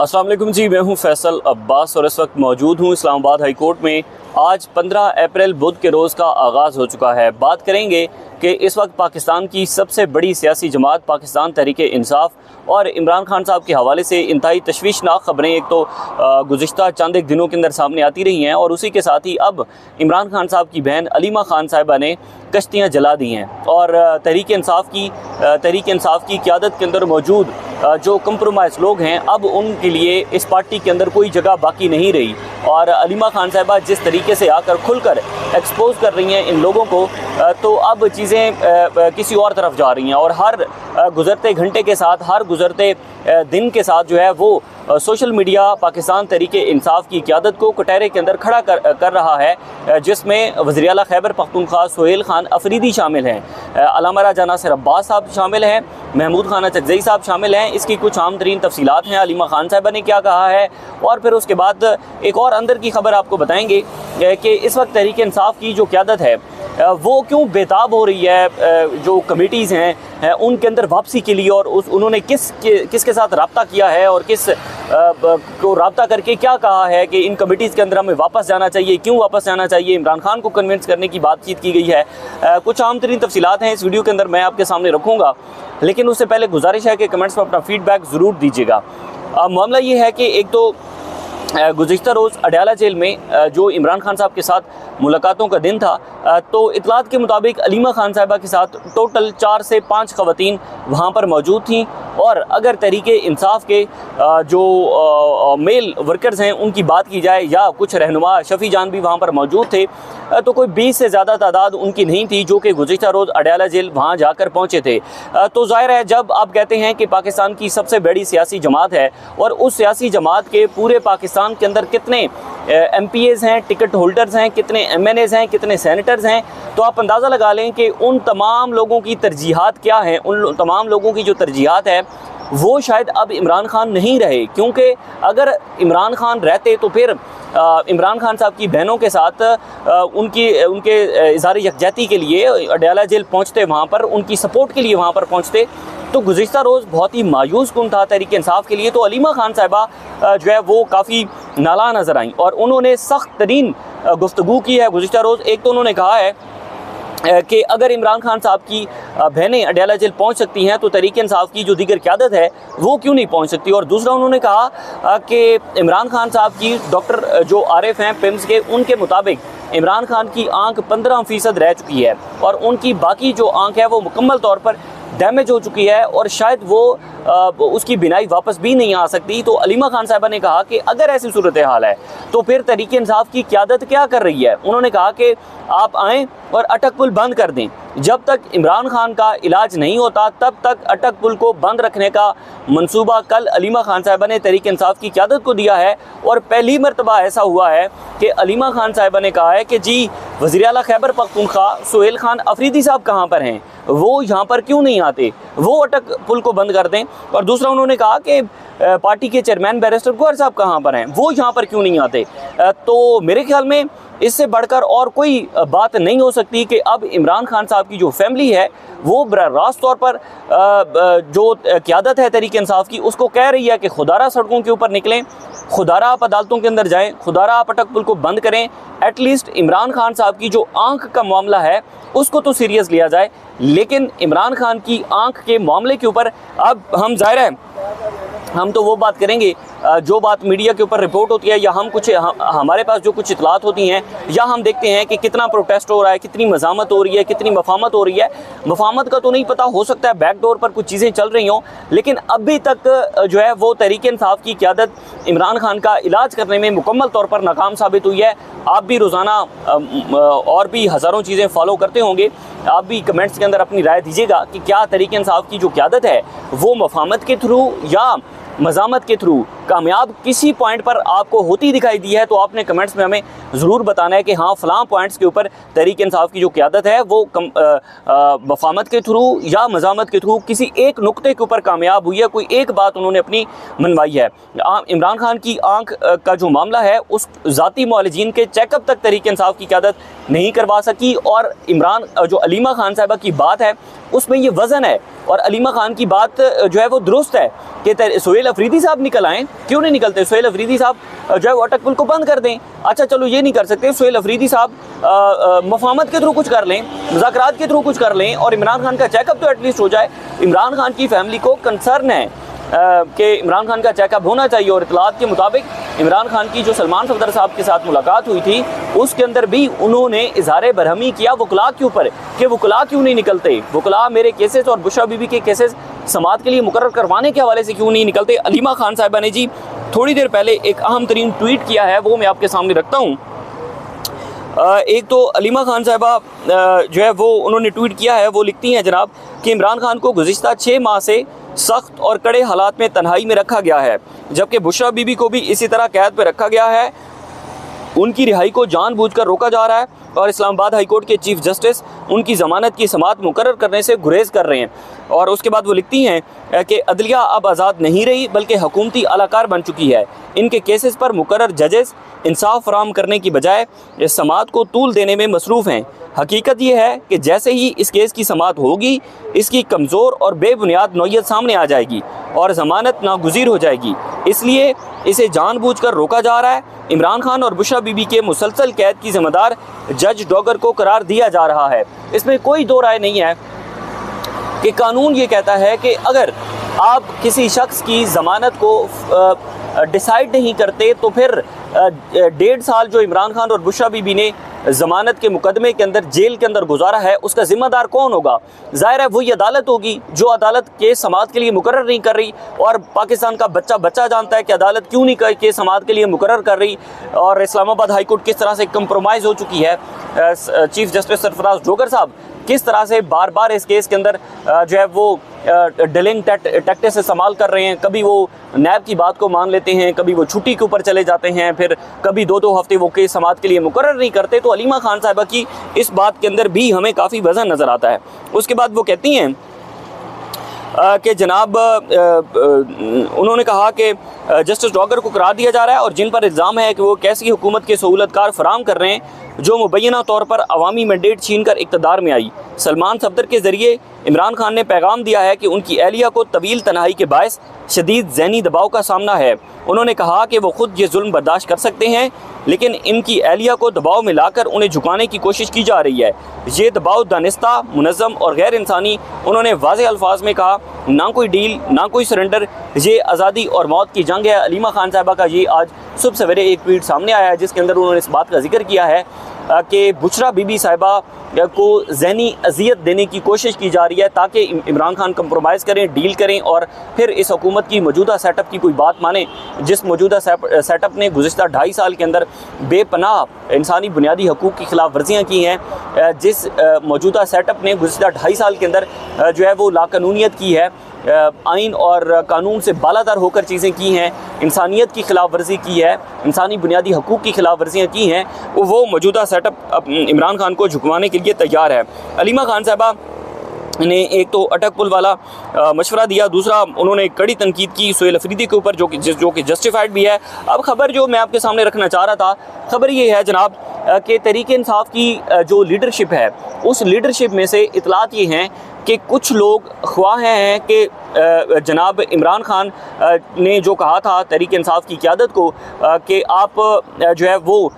अस्सलाम वालेकुम जी, मैं हूं फैसल अब्बास और इस वक्त मौजूद हूं इस्लामाबाद हाई कोर्ट में। आज 15 अप्रैल बुध के रोज़ का आगाज़ हो चुका है। बात करेंगे कि इस वक्त पाकिस्तान की सबसे बड़ी सियासी जमात पाकिस्तान तहरीक-ए-इंसाफ और इमरान खान साहब के हवाले से इंतहाई तशवीशनाक ख़बरें एक तो गुज़िश्ता चंद एक दिनों के अंदर सामने आती रही हैं और उसी के साथ ही अब इमरान खान साहब की बहन अलीमा खान साहिबा ने कश्तियाँ जला दी हैं और तहरीक-ए-इंसाफ की क़यादत के अंदर मौजूद जो कंप्रोमाइज़ लोग हैं अब उनके लिए इस पार्टी के अंदर कोई जगह बाकी नहीं रही। और अलीमा खान साहिबा जिस तरीके से आकर खुलकर एक्सपोज कर रही हैं इन लोगों को, तो अब चीज़ें किसी और तरफ जा रही हैं और हर गुज़रते घंटे के साथ, हर गुज़रते दिन के साथ जो है वो सोशल मीडिया पाकिस्तान तहरीक-ए-इंसाफ की क़यादत को कटहरे के अंदर खड़ा कर रहा है, जिसमें वज़ीर आला खैबर पख्तूनख्वा सुहेल खान अफरीदी शामिल हैं, अल्लामा राजा नासिर अब्बास साहब शामिल हैं, महमूद खान चकजई साहब शामिल हैं। इसकी कुछ आम तरीन तफसीलात हैं, अलीमा खान साहिबा ने क्या कहा है और फिर उसके बाद एक और अंदर की खबर आपको बताएंगे कि इस वक्त तहरीक-ए-इंसाफ की जो क़यादत है वो क्यों बेताब हो रही है, जो कमेटीज़ हैं उनके अंदर वापसी के लिए, और उन्होंने किसके साथ रब्ता किया है और किस को रब्ता करके क्या कहा है कि इन कमेटीज़ के अंदर हमें वापस जाना चाहिए, क्यों वापस जाना चाहिए, इमरान खान को कन्विंस करने की बातचीत की गई है। कुछ आम तरीन तफसीलात हैं इस वीडियो के अंदर मैं आपके सामने रखूँगा, लेकिन उससे पहले गुजारिश है कि कमेंट्स में अपना फीडबैक ज़रूर दीजिएगा। मामला ये है कि एक तो गुज़िश्ता रोज़ अडयाला जेल में जो इमरान खान साहब के साथ मुलाकातों का दिन था, तो इतलात के मुताबिक अलीमा खान साहिबा के साथ टोटल 4 से 5 ख़वातीन वहाँ पर मौजूद थीं। और अगर तहरीक-ए-इंसाफ के जो मेल वर्कर्स हैं उनकी बात की जाए या कुछ रहनुमा शफ़ी जान भी वहाँ पर मौजूद थे, तो कोई 20 से ज़्यादा तादाद उनकी नहीं थी जो कि गुज़िश्ता रोज़ अडयाला जेल वहाँ जाकर पहुँचे थे। तो ज़ाहिर है जब आप कहते हैं कि पाकिस्तान की सबसे बड़ी सियासी जमात है और उस सियासी जमात के पूरे पाकिस्तान के अंदर कितने MPAs हैं, टिकट होल्डर्स हैं, कितने MNAs हैं, कितने सेनेटर्स हैं, तो आप अंदाज़ा लगा लें कि उन तमाम लोगों की तरजीहात क्या हैं। उन तमाम लोगों की जो तरजीहात है वो शायद अब इमरान खान नहीं रहे, क्योंकि अगर इमरान खान रहते तो फिर इमरान खान साहब की बहनों के साथ उनके इज़हार यकजहती के लिए अडयाला जेल पहुँचते, वहाँ पर उनकी सपोर्ट के लिए वहाँ पर पहुँचते, तो गुज़िश्ता रोज़ बहुत ही मायूस कुन था तहरीक-ए-इंसाफ के लिए। तो अलीमा खान साहिबा जो है वो काफ़ी नाला नज़र आईं और उन्होंने सख्त तरीन गुफ्तगू की है गुज़िश्ता रोज़। एक तो उन्होंने कहा है कि अगर इमरान खान साहब की बहनें अडयाला जेल पहुंच सकती हैं तो तहरीक-ए-इंसाफ की जो दीगर क़यादत है वो क्यों नहीं पहुंच सकती। और दूसरा उन्होंने कहा कि इमरान खान साहब की डॉक्टर जो आरिफ हैं पिम्स के, उनके मुताबिक इमरान खान की आंख 15% रह चुकी है और उनकी बाकी जो आंख है वो मुकम्मल तौर पर डैमेज हो चुकी है और शायद वो उसकी बिनाई वापस भी नहीं आ सकती। तो अलीमा खान साहिबा ने कहा कि अगर ऐसी सूरत हाल है तो फिर तहरीक-ए-इंसाफ की क़यादत क्या कर रही है। उन्होंने कहा कि आप आएँ और अटक पुल बंद कर दें। जब तक इमरान खान का इलाज नहीं होता तब तक अटक पुल को बंद रखने का मंसूबा कल अलीमा खान साहिबा ने तहरीक-ए-इंसाफ की क़यादत को दिया है। और पहली मरतबा ऐसा हुआ है कि अलीमा खान साहिबा ने कहा है कि जी वज़ीर आला खैबर पख्तूनख्वा सुहेल खान अफरीदी साहब कहाँ पर हैं, वो यहाँ पर क्यों नहीं आते, वो अटक पुल को बंद कर दें। और दूसरा उन्होंने कहा कि पार्टी के चेयरमैन बैरिस्टर गौहर साहब कहाँ पर हैं, वो यहाँ पर क्यों नहीं आते। तो मेरे ख्याल में इससे बढ़कर और कोई बात नहीं हो सकती कि अब इमरान खान साहब की जो फैमिली है वो बराह तौर पर जो क़यादत है तहरीक-ए-इंसाफ की उसको कह रही है कि खुदारा सड़कों के ऊपर निकलें, खुदारा आप अदालतों के अंदर जाएं, खुदारा आप अटक पुल को बंद करें। एटलीस्ट इमरान खान साहब की जो आंख का मामला है उसको तो सीरियस लिया जाए, लेकिन इमरान खान की आंख के मामले के ऊपर अब हम ज़ाहिर है हम तो वो बात करेंगे जो बात मीडिया के ऊपर रिपोर्ट होती है या हमारे पास जो कुछ इतलात होती हैं या हम देखते हैं कि कितना प्रोटेस्ट हो रहा है, कितनी मज़ामत हो रही है, कितनी मफामत हो रही है। मफामत का तो नहीं पता, हो सकता है बैकडोर पर कुछ चीज़ें चल रही हों, लेकिन अभी तक जो है वो तहरीक-ए-इंसाफ की क़यादत इमरान खान का इलाज करने में मुकम्मल तौर पर नाकाम साबित हुई है। आप भी रोज़ाना और भी हज़ारों चीज़ें फॉलो करते होंगे, आप भी कमेंट्स के अंदर अपनी राय दीजिएगा कि क्या तहरीक-ए-इंसाफ की जो क़यादत है वो मफामत के थ्रू या मज़ामत के थ्रू कामयाब किसी पॉइंट पर आपको होती दिखाई दी है। तो आपने कमेंट्स में हमें ज़रूर बताना है कि हाँ फ़लाँ पॉइंट्स के ऊपर तहरीक-ए-इंसाफ की जो क़यादत है वो वफ़ामत के थ्रू या मज़ामत के थ्रू किसी एक नुक्ते के ऊपर कामयाब हुई है, कोई एक बात उन्होंने अपनी मनवाई है। इमरान खान की आंख का जो मामला है उस ज़ाती मुआलिजीन के चेकअप तक तहरीक-ए-इंसाफ की क़यादत नहीं करवा सकी। और इमरान जो अलीमा खान साहिबा की बात है उसमें ये वज़न है और अलीमा खान की बात जो है वो दुरुस्त है कि सुहेल अफरीदी साहब निकल आएँ, क्यों नहीं निकलते? सुहेल अफरीदी साहब जो है वो अटक पुल को बंद कर दें। अच्छा चलो ये नहीं कर सकते, सुहेल अफरीदी साहब मफाहमत के थ्रू कुछ कर लें, मुज़ाकरात के थ्रू कुछ कर लें और इमरान खान का चेकअप तो एटलीस्ट हो जाए। इमरान खान की फैमिली को कंसर्न है कि इमरान खान का चेकअप होना चाहिए। और इतलात के मुताबिक इमरान खान की जो सलमान सफदर साहब के साथ मुलाकात हुई थी उसके अंदर भी उन्होंने इजहार बरहमी किया वकला के ऊपर कि वकला क्यों नहीं निकलते, वकला मेरे केसेस और बुशरा बीबी के केसेस समाअत के लिए मुकर्रर करवाने के हवाले से क्यों नहीं निकलते। अलीमा खान साहिबा ने जी थोड़ी देर पहले एक अहम तरीन ट्वीट किया है, वो मैं आपके सामने रखता हूँ। एक तो अलीमा खान साहिबा जो है वो उन्होंने ट्वीट किया है, वो लिखती हैं जनाब कि इमरान खान को गुज़िश्ता 6 माह से सख्त और कड़े हालात में तन्हाई में रखा गया है, जबकि बुशरा बीबी को भी इसी तरह कैद पर रखा गया है। उनकी रिहाई को जानबूझकर रोका जा रहा है और इस्लामाबाद हाई कोर्ट के चीफ जस्टिस उनकी ज़मानत की समाअत मुकर्रर करने से गुरेज कर रहे हैं। और उसके बाद वो लिखती हैं कि अदलिया अब आज़ाद नहीं रही बल्कि हुकूमती अलाकार बन चुकी है। इनके केसेस पर मुकर्रर जजेस इंसाफ फराहम करने की बजाय इस समाअत को तूल देने में मसरूफ़ हैं। हकीकत यह है कि जैसे ही इस केस की समाअत होगी इसकी कमज़ोर और बेबुनियाद नौयत सामने आ जाएगी और ज़मानत नागुज़ीर हो जाएगी, इसलिए इसे जानबूझकर रोका जा रहा है। इमरान खान और बुशरा बीबी के मुसलसल कैद की ज़िम्मेदार जज डॉगर को करार दिया जा रहा है। इसमें कोई दो राय नहीं है कि कानून ये कहता है कि अगर आप किसी शख्स की ज़मानत को डिसाइड नहीं करते तो फिर 1.5 साल जो इमरान खान और बुशरा बीबी ने ज़मानत के मुकदमे के अंदर जेल के अंदर गुजारा है उसका ज़िम्मेदार कौन होगा? ज़ाहिर है वही अदालत होगी जो अदालत केस समाअत के लिए मुकर्रर नहीं कर रही। और पाकिस्तान का बच्चा जानता है कि अदालत क्यों नहीं केस समाअत के लिए मुकर्रर कर रही और इस्लामाबाद हाई कोर्ट किस तरह से कंप्रोमाइज़ हो चुकी है। चीफ जस्टिस सरफराज जोगर साहब किस तरह से बार बार इस केस के अंदर जो है वो डिलिंग टैक्टिक्स इस्तेमाल कर रहे हैं। कभी वो नैब की बात को मान लेते हैं, कभी वो छुट्टी के ऊपर चले जाते हैं, फिर कभी 2-2 हफ्ते वो केस समाअत के लिए मुकर्रर नहीं करते। तो अलीमा खान साहिबा की इस बात के अंदर भी हमें काफ़ी वज़न नज़र आता है। उसके बाद वो कहती हैं कि जनाब उन्होंने कहा कि जस्टिस डॉगर को करार दिया जा रहा है और जिन पर इल्ज़ाम है कि वो कैसी हुकूमत के सहूलतकार फराम कर रहे हैं जो मुबैना तौर पर अवामी मैंडेट छीन कर इक़्तिदार में आई। सलमान सफदर के ज़रिए इमरान खान ने पैगाम दिया है कि उनकी अहलिया को तवील तन्हाई के बायस शदीद ज़हनी दबाव का सामना है। उन्होंने कहा कि वो ख़ुद ये जुल्म बर्दाश्त कर सकते हैं लेकिन इनकी अहलिया को दबाव में लाकर उन्हें झुकाने की कोशिश की जा रही है। ये दबाव दानिस्ता, मुनज़्ज़म और गैर इंसानी, उन्होंने वाज़ेह अल्फाज में कहा, ना कोई डील ना कोई सरेंडर, ये आज़ादी और मौत की जंग है। अलीमा खान साहिबा का ये आज सुबह सवेरे एक ट्वीट सामने आया है जिसके अंदर उन्होंने इस बात का जिक्र किया है कि बुशरा बीबी साहिबा को ज़हनी अजियत देने की कोशिश की जा रही है ताकि इमरान खान कंप्रोमाइज़ करें, डील करें और फिर इस हुकूमत की मौजूदा सेटअप की कोई बात माने, जिस मौजूदा सेटअप ने गुज़िश्ता 2.5 साल के अंदर बेपनाह इंसानी बुनियादी हकूक़ की खिलाफ वर्जियाँ की हैं, जिस मौजूदा सेटअप ने गुज़िश्ता 2.5 साल के अंदर जो है वो लाकानूनियत की है, आइन और कानून से बालातर होकर चीज़ें की हैं, इंसानियत की खिलाफ वर्जी की है, इंसानी बुनियादी हकूक़ की खिलाफ वर्जियाँ की हैं, वो मौजूदा सेटअप इमरान खान को झुकवाने के लिए तैयार है। अलीमा खान साहिबा ने एक तो अटक पुल वाला मशवरा दिया, दूसरा उन्होंने कड़ी तनकीद की सुहेल अफरीदी के ऊपर जो कि जस्टिफाइड भी है। अब खबर जो मैं आपके सामने रखना चाह रहा था, खबर ये है जनाब कि तहरीक इंसाफ की जो लीडरशिप है उस लीडरशिप में से इतलात ये हैं कि कुछ लोग ख्वाह हैं कि जनाब इमरान खान ने जो कहा था तहरीक इंसाफ की क़यादत को कि आप जो है वो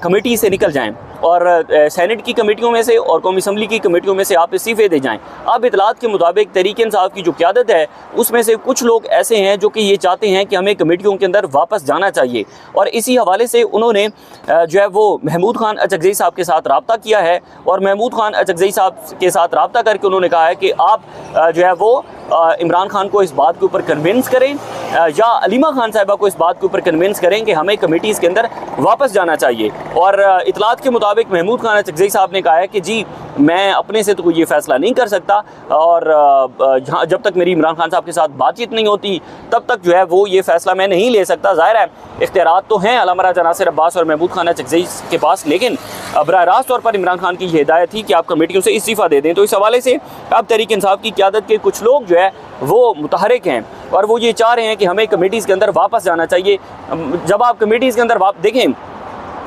कमेटी से निकल जाएं और सेनेट की कमेटियों में से और कौमी असम्बली की कमेटियों में से आप इस्तीफ़े दे जाएं। अब इतलात के मुताबिक तहरीक इंसाफ की जो क़यादत है उसमें से कुछ लोग ऐसे हैं जो कि ये चाहते हैं कि हमें कमेटियों के अंदर वापस जाना चाहिए और इसी हवाले से उन्होंने जो है वो महमूद खान अचकज़ई साहब के साथ रब्ता किया है और महमूद खान अचकज़ई साहब के साथ रब्ता करके उन्होंने कहा है कि आप जो है वो इमरान खान को इस बात के ऊपर कन्विंस करें या अलीमा खान साहिबा को इस बात के ऊपर कन्विंस करें कि हमें कमेटीज़ के अंदर वापस जाना चाहिए। और इतलात के मुताबिक महमूद खान अचकज़ई साहब ने कहा है कि जी मैं अपने से तो कोई ये फ़ैसला नहीं कर सकता और जब तक मेरी इमरान खान साहब के साथ बातचीत नहीं होती तब तक जो है वो ये फ़ैसला मैं नहीं ले सकता। ज़ाहिर है इख्तियारात तो हैं अल्लामा राजा नासिर अब्बास और महमूद खान अचकज़ई के पास, लेकिन बराह रास्त तौर पर इमरान खान की ये हिदायत थी कि आप कमेटियों से इस्तीफ़ा दे दें। तो इस हवाले से अब तहरीक इंसाफ की क़यादत के कुछ लोग जो है वो मुतहरिक हैं और वो ये चाह रहे हैं कि हमें कमेटीज़ के अंदर वापस जाना चाहिए। जब आप कमेटीज़ के अंदर देखें,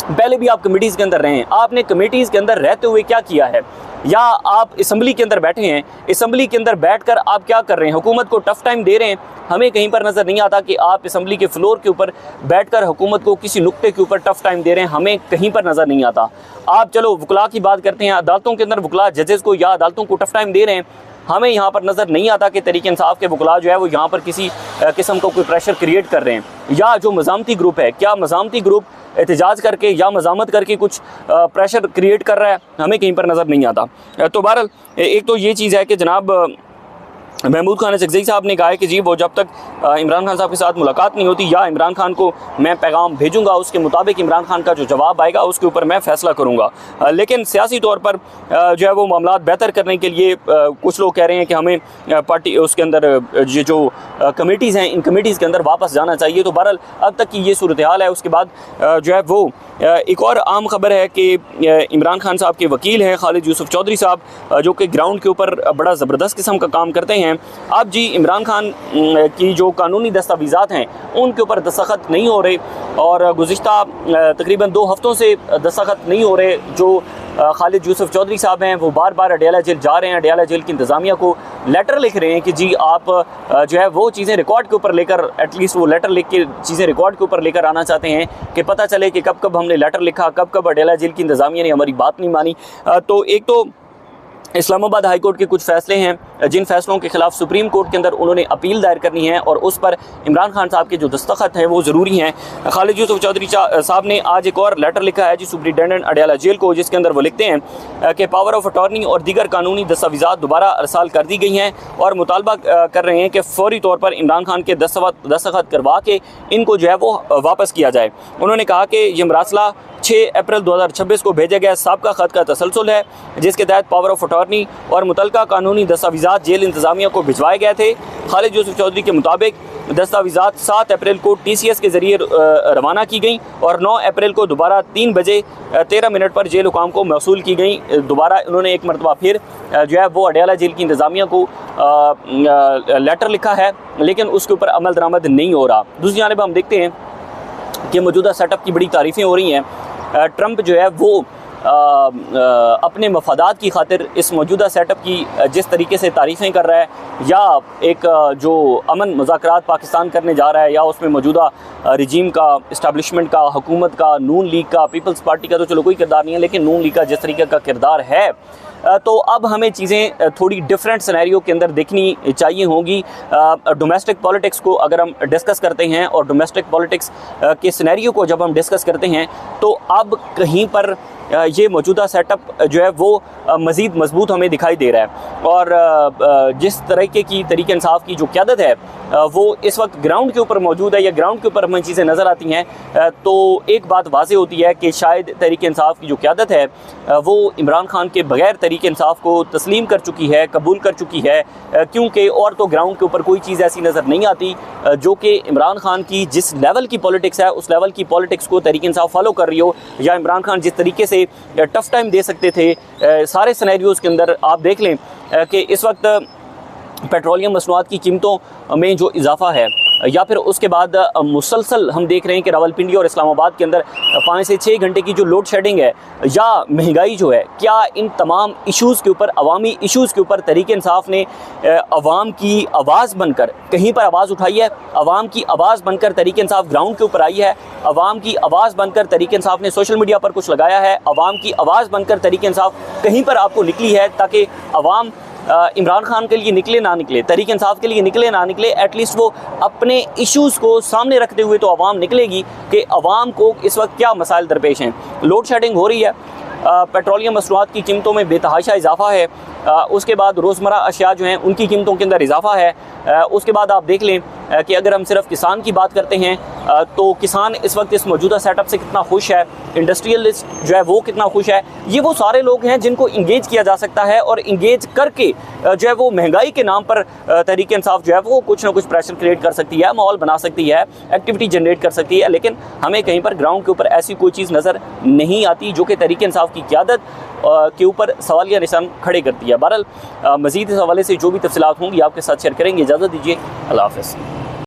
पहले भी आप कमेटीज़ के अंदर रहे हैं, आपने कमेटीज़ के अंदर रहते हुए क्या किया है? या आप असम्बली के अंदर बैठे हैं, असम्बली के अंदर बैठकर आप क्या कर रहे हैं, हुकूमत को टफ टाइम दे रहे हैं। हमें कहीं पर नज़र नहीं आता कि आप असम्बली के फ्लोर के ऊपर बैठकर हुकूमत को किसी नुक्ते के ऊपर टफ टाइम दे रहे हैं, हमें कहीं पर नज़र नहीं आता। आप चलो वकला की बात करते हैं, अदालतों के अंदर वकला जजेस को या अदालतों को टफ टाइम दे रहे हैं, हमें यहाँ पर नज़र नहीं आता कि तहरीक इंसाफ के वकला जो है वो यहाँ पर किसी किस्म का कोई प्रेशर क्रिएट कर रहे हैं। या जो मज़ामती ग्रुप है, क्या मज़ामती ग्रुप एहतजाज करके या मज़ामत करके कुछ प्रेशर क्रिएट कर रहा है, हमें कहीं पर नज़र नहीं आता। तो बहरहाल एक तो ये चीज़ है कि जनाब महमूद खान अज़हरी साहब ने कहा है कि जी वो जब तक इमरान खान साहब के साथ मुलाकात नहीं होती या इमरान खान को मैं पैगाम भेजूंगा, उसके मुताबिक इमरान खान का जो जवाब आएगा उसके ऊपर मैं फ़ैसला करूंगा। लेकिन सियासी तौर पर जो है वो मामलात बेहतर करने के लिए कुछ लोग कह रहे हैं कि हमें पार्टी उसके अंदर ये जो कमेटीज़ हैं, इन कमेटीज़ के अंदर वापस जाना चाहिए। तो बहरहाल अब तक की ये सूरत हाल है। उसके बाद जो है वो एक और आम खबर है कि इमरान खान साहब के वकील हैं खालिद यूसुफ चौधरी साहब, जो कि ग्राउंड के ऊपर बड़ा ज़बरदस्त किस्म का काम करते हैं। अब जी इमरान खान की जो कानूनी दस्तावेज़ात हैं उनके ऊपर दस्तखत नहीं हो रहे और गुज़िश्ता तकरीबन 2 हफ़्तों से दस्तखत नहीं हो रहे। जो खालिद यूसुफ चौधरी साहब हैं वो बार बार अडयाला जेल जा रहे हैं, अडयाला जेल की इंतज़ामिया को लेटर लिख रहे हैं कि जी आप जो है वो चीज़ें रिकॉर्ड के ऊपर लेकर, एटलीस्ट वो लेटर लिख के चीज़ें रिकॉर्ड के ऊपर लेकर आना चाहते हैं कि पता चले कि कब कब हमने लेटर लिखा, कब कब अडयाला जेल की इंतज़ामिया ने हमारी बात नहीं मानी। तो एक तो इस्लामाबाद हाई कोर्ट के कुछ फ़ैसले हैं जिन फ़ैसलों के ख़िलाफ़ सुप्रीम कोर्ट के अंदर उन्होंने अपील दायर करनी है और उस पर इमरान खान साहब के जो दस्तखत हैं वो ज़रूरी हैं। खालिद यूसुफ चौधरी साहब ने आज एक और लेटर लिखा है जी सुप्रिटेंडेंट अडयाला जेल को, जिसके अंदर वो लिखते हैं कि पावर ऑफ अटॉर्नी और दीगर कानूनी दस्तावेज़ात दोबारा अरसाल कर दी गई हैं और मुतालबा कर रहे हैं कि फ़ौरी तौर पर इमरान खान के दस्तखत करवा के इनको जो है वो वापस किया जाए। उन्होंने कहा कि ये मरासला 6 अप्रैल 2026 को भेजा गया साबका ख़त का तसलसल है, जिसके तहत पावर ऑफ अटॉर्नी और मुतलका कानूनी दस्तावेज़ात जेल इंतज़ामिया को भिजवाए गए थे। खालिद यूसुफ चौधरी के मुताबिक दस्तावेज़ात 7 अप्रैल को TCS के ज़रिए रवाना की गई और 9 अप्रैल को दोबारा 3 बजे 13 मिनट पर जेल हुकाम को मौसूल की गई। दोबारा उन्होंने एक मरतबा फिर जो है वो अडयाला जेल की इंतज़ामिया को लेटर लिखा है, लेकिन उसके ऊपर अमल दरामद नहीं हो रहा। दूसरी जानिब हम देखते हैं कि मौजूदा सेटअप की बड़ी तारीफ़ें हो रही हैं। ट्रंप जो है वो अपने मफादात की खातिर इस मौजूदा सेटअप की जिस तरीके से तारीफ़ें कर रहा है, या एक जो अमन मुज़ाकरात पाकिस्तान करने जा रहा है, या उसमें मौजूदा रिजीम का, इस्टेब्लिशमेंट का, हुकूमत का, नून लीग का, पीपल्स पार्टी का तो चलो कोई किरदार नहीं है, लेकिन नून लीग का जिस तरीके का किरदार है, तो अब हमें चीज़ें थोड़ी डिफरेंट सिनेरियो के अंदर देखनी चाहिए होंगी। डोमेस्टिक पॉलिटिक्स को अगर हम डिस्कस करते हैं और डोमेस्टिक पॉलिटिक्स के सिनेरियो को जब हम डिस्कस करते हैं तो अब कहीं पर ये मौजूदा सेटअप जो है वो मज़ीद मजबूत हमें दिखाई दे रहा है। और जिस तरीके की तरीक़े इंसाफ की जो क़यादत है वो इस वक्त ग्राउंड के ऊपर मौजूद है, या ग्राउंड के ऊपर हमें चीज़ें नज़र आती हैं, तो एक बात वाज़े होती है कि शायद तरीक़े इंसाफ की जो क़यादत है वो इमरान खान के बग़ैर तरीक़े इंसाफ को तस्लीम कर चुकी है, कबूल कर चुकी है, क्योंकि और तो ग्राउंड के ऊपर कोई चीज़ ऐसी नज़र नहीं आती जो कि इमरान खान की जिस लेवल की पॉलिटिक्स है उस लेवल की पॉलिटिक्स को तरीक़े इंसाफ फॉलो कर रही हो, या इमरान खान जिस तरीके से टफ़ टाइम दे सकते थे सारे सिनेरियोज़ के अंदर। आप देख लें कि इस वक्त पेट्रोलियम मसनूआत की कीमतों में जो इजाफा है, या फिर उसके बाद मुसलसल हम देख रहे हैं कि रावलपिंडी और इस्लामाबाद के अंदर 5 से 6 घंटे की जो लोड शेडिंग है, या महंगाई जो है, क्या इन तमाम इश्यूज़ के ऊपर, अवामी इश्यूज़ के ऊपर तरीक़े इंसाफ ने अवाम की आवाज़ बनकर कहीं पर आवाज़ उठाई है? अवाम की आवाज़ बनकर तरीक़े इंसाफ ग्राउंड के ऊपर आई है? अवाम की आवाज़ बनकर तरीक़े इंसाफ ने सोशल मीडिया पर कुछ लगाया है? अवाम की आवाज़ बनकर तरीक़े इंसाफ कहीं पर आपको निकली है, ताकि अवाम इमरान खान के लिए निकले ना निकले, तहरीक इंसाफ के लिए निकले ना निकले, एटलीस्ट वो अपने इश्यूज़ को सामने रखते हुए तो अवाम निकलेगी कि अवाम को इस वक्त क्या मसाइल दरपेश हैं। लोड शेडिंग हो रही है, पेट्रोलियम मसनूआत की कीमतों में बेतहाशा इजाफा है, उसके बाद रोज़मर्रा अशिया जो हैं उनकी कीमतों के अंदर इजाफा है, उसके बाद आप देख लें कि अगर हम सिर्फ किसान की बात करते हैं तो किसान इस वक्त इस मौजूदा सेटअप से कितना खुश है, इंडस्ट्रियलिस्ट जो है वो कितना खुश है। ये वो सारे लोग हैं जिनको इंगेज किया जा सकता है, और इंगेज करके जो है वो महंगाई के नाम पर तहरीक इंसाफ जो है वो कुछ ना कुछ प्रेशर क्रिएट कर सकती है, माहौल बना सकती है, एक्टिविटी जनरेट कर सकती है। लेकिन हमें कहीं पर ग्राउंड के ऊपर ऐसी कोई चीज़ नज़र नहीं आती जो कि तहरीक इंसाफ की क़यादत के ऊपर सवालिया निशान खड़े करती है। बहरहाल मज़ीद इस हवाले से जो भी तफसीलात होंगी आपके साथ शेयर करेंगे। इजाज़त दीजिए, अल्लाह हाफ़िज़।